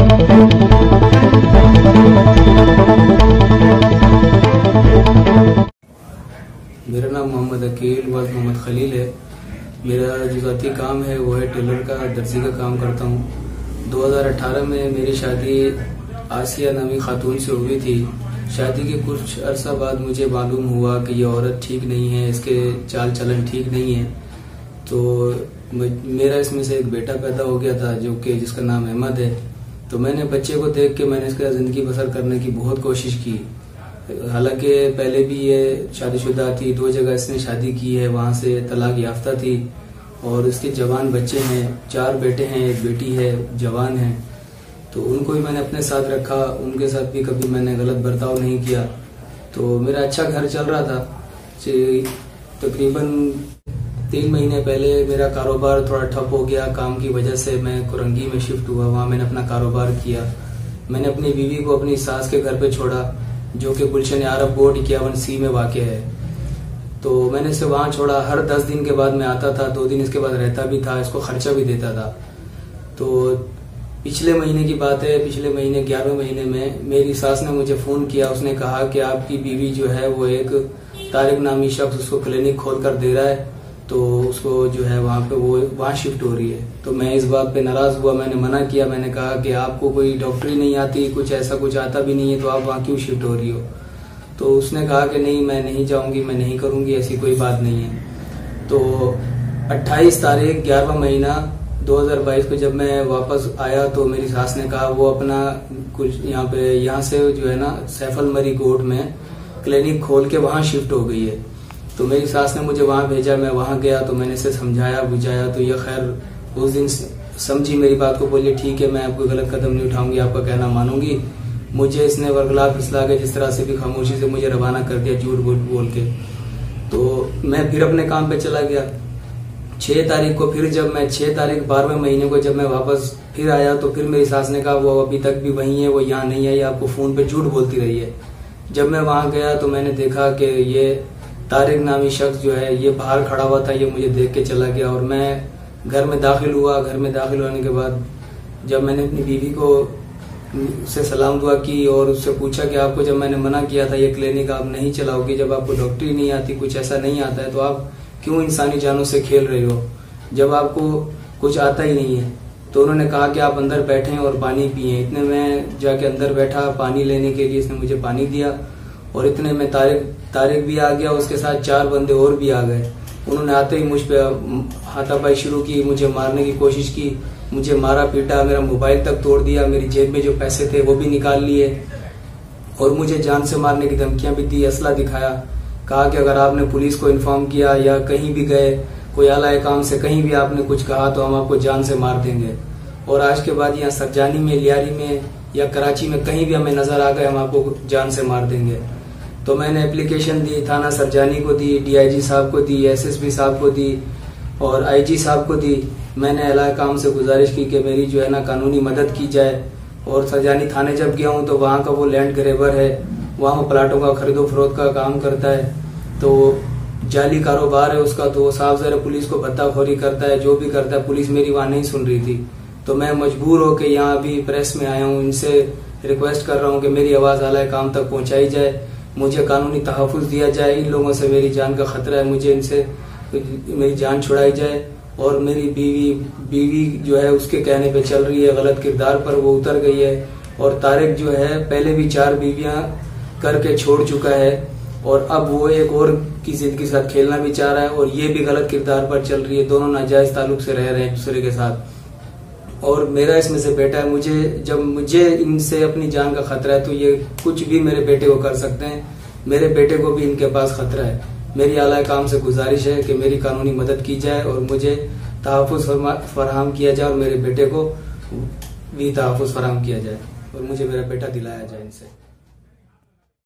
मेरा नाम मोहम्मद अकील व मोहम्मद खलील है। मेरा जो ज़ाती काम है वो है टेलर का, दर्जी का काम करता हूँ। 2018 में मेरी शादी आसिया नामी खातून से हुई थी। शादी के कुछ अरसा बाद मुझे मालूम हुआ कि ये औरत ठीक नहीं है, इसके चाल चलन ठीक नहीं है। तो मेरा इसमें से एक बेटा पैदा हो गया था जिसका नाम अहमद है। तो मैंने बच्चे को देख के मैंने इसका ज़िंदगी बसर करने की बहुत कोशिश की। हालांकि पहले भी ये शादीशुदा थी, 2 जगह इसने शादी की है, वहाँ से तलाक याफ्ता थी और इसके जवान बच्चे हैं, 4 बेटे हैं, 1 बेटी है, जवान है। तो उनको भी मैंने अपने साथ रखा, उनके साथ भी कभी मैंने गलत बर्ताव नहीं किया। तो मेरा अच्छा घर चल रहा था। तकरीबन 3 महीने पहले मेरा कारोबार थोड़ा ठप हो गया। काम की वजह से मैं कुरंगी में शिफ्ट हुआ, वहाँ मैंने अपना कारोबार किया। मैंने अपनी बीवी को अपनी सास के घर पे छोड़ा, जो कि गुलशन आरब बोर्ड 51C में वाक़ है। तो मैंने इसे वहाँ छोड़ा। हर 10 दिन के बाद मैं आता था, 2 दिन इसके बाद रहता भी था, इसको खर्चा भी देता था। तो पिछले महीने की बात है, पिछले महीने 11वें महीने में मेरी सास ने मुझे फ़ोन किया। उसने कहा कि आपकी बीवी जो है वो एक तारिक नामी शख्स उसको क्लिनिक खोल कर दे रहा है, तो उसको जो है वहाँ शिफ्ट हो रही है। तो मैं इस बात पे नाराज़ हुआ, मैंने मना किया। मैंने कहा कि आपको कोई डॉक्टरी नहीं आती, कुछ ऐसा कुछ आता भी नहीं है, तो आप वहाँ क्यों शिफ्ट हो रही हो? तो उसने कहा कि नहीं, मैं नहीं जाऊँगी, मैं नहीं करूँगी, ऐसी कोई बात नहीं है। तो 28 तारीख 11वां महीना 2022 को जब मैं वापस आया तो मेरी सास ने कहा वो अपना कुछ यहाँ से जो है ना सैफल मरी कोर्ट में क्लिनिक खोल के वहाँ शिफ्ट हो गई है। तो मेरी सास ने मुझे वहाँ भेजा, मैं वहाँ गया तो मैंने इसे समझाया बुझाया। तो ये खैर उस दिन समझी मेरी बात को, बोली ठीक है, मैं आपको गलत कदम नहीं उठाऊंगी, आपका कहना मानूंगी। मुझे इसने वर्गला फिसला के जिस तरह से भी खामोशी से मुझे रवाना कर दिया, झूठ बोल के। तो मैं फिर अपने काम पे चला गया। 6 तारीख को फिर जब मैं 6 तारीख 12वें महीने को जब मैं वापस फिर आया तो फिर मेरी सास ने कहा वो अभी तक भी वहीं है, वो यहाँ नहीं आई, आपको फोन पे झूठ बोलती रही है। जब मैं वहाँ गया तो मैंने देखा कि ये तारिक नामी शख्स जो है ये बाहर खड़ा हुआ था, ये मुझे देख के चला गया। और मैं घर में दाखिल हुआ। घर में दाखिल होने के बाद जब मैंने अपनी बीवी को उससे सलाम दुआ की और उससे पूछा कि आपको जब मैंने मना किया था ये क्लिनिक आप नहीं चलाओगे, जब आपको डॉक्टरी नहीं आती, कुछ ऐसा नहीं आता है, तो आप क्यों इंसानी जानों से खेल रहे हो जब आपको कुछ आता ही नहीं है? तो उन्होंने कहा कि आप अंदर बैठें और पानी पिए। इतने में जाके अंदर बैठा पानी लेने के लिए, इसने मुझे पानी दिया और इतने में तारिक भी आ गया, उसके साथ 4 बंदे और भी आ गए। उन्होंने आते ही मुझ पे हाथापाई शुरू की, मुझे मारने की कोशिश की, मुझे मारा पीटा, मेरा मोबाइल तक तोड़ दिया, मेरी जेब में जो पैसे थे वो भी निकाल लिए और मुझे जान से मारने की धमकियां भी दी, असला दिखाया। कहा कि अगर आपने पुलिस को इन्फॉर्म किया या कहीं भी गए, कोई आला काम से कहीं भी आपने कुछ कहा तो हम आपको जान से मार देंगे। और आज के बाद यहाँ सरजानी में, लियारी में या कराची में कहीं भी हमें नजर आ गए, हम आपको जान से मार देंगे। तो मैंने एप्लीकेशन दी, थाना सरजानी को दी, DIG साहब को दी, SSP साहब को दी और IG साहब को दी। मैंने अहला काम से गुजारिश की कि मेरी जो है ना कानूनी मदद की जाए। और सरजानी थाने जब गया हूँ तो वहाँ का वो लैंड ग्रेबर है, वहाँ प्लाटों का खरीदो फरोख्त का काम करता है, तो जाली कारोबार है उसका। तो वो साफ ज़रा पुलिस को भत्ताखोरी करता है, जो भी करता है। पुलिस मेरी वहाँ नहीं सुन रही थी, तो मैं मजबूर होकर यहाँ अभी प्रेस में आया हूँ। इनसे रिक्वेस्ट कर रहा हूँ कि मेरी आवाज़ आला काम तक पहुँचाई जाए, मुझे कानूनी तहफ़्फ़ुज़ दिया जाए। इन लोगों से मेरी जान का खतरा है, मुझे इनसे मेरी जान छुड़ाई जाए। और मेरी बीवी जो है उसके कहने पे चल रही है, गलत किरदार पर वो उतर गई है। और तारिक जो है पहले भी 4 बीवियां करके छोड़ चुका है और अब वो एक और की जिंदगी के साथ खेलना भी चाह रहा है और ये भी गलत किरदार पर चल रही है। दोनों नाजायज ताल्लुक से रह रहे हैं एक दूसरे के साथ। और मेरा इसमें से बेटा है, जब मुझे इनसे अपनी जान का खतरा है तो ये कुछ भी मेरे बेटे को कर सकते हैं। मेरे बेटे को भी इनके पास खतरा है। मेरी आला काम से गुजारिश है कि मेरी कानूनी मदद की जाए और मुझे तहफ़्फ़ुज़ फराहम किया जाए और मेरे बेटे को भी तहफ़्फ़ुज़ फराहम किया जाए और मुझे मेरा बेटा दिलाया जाए इनसे।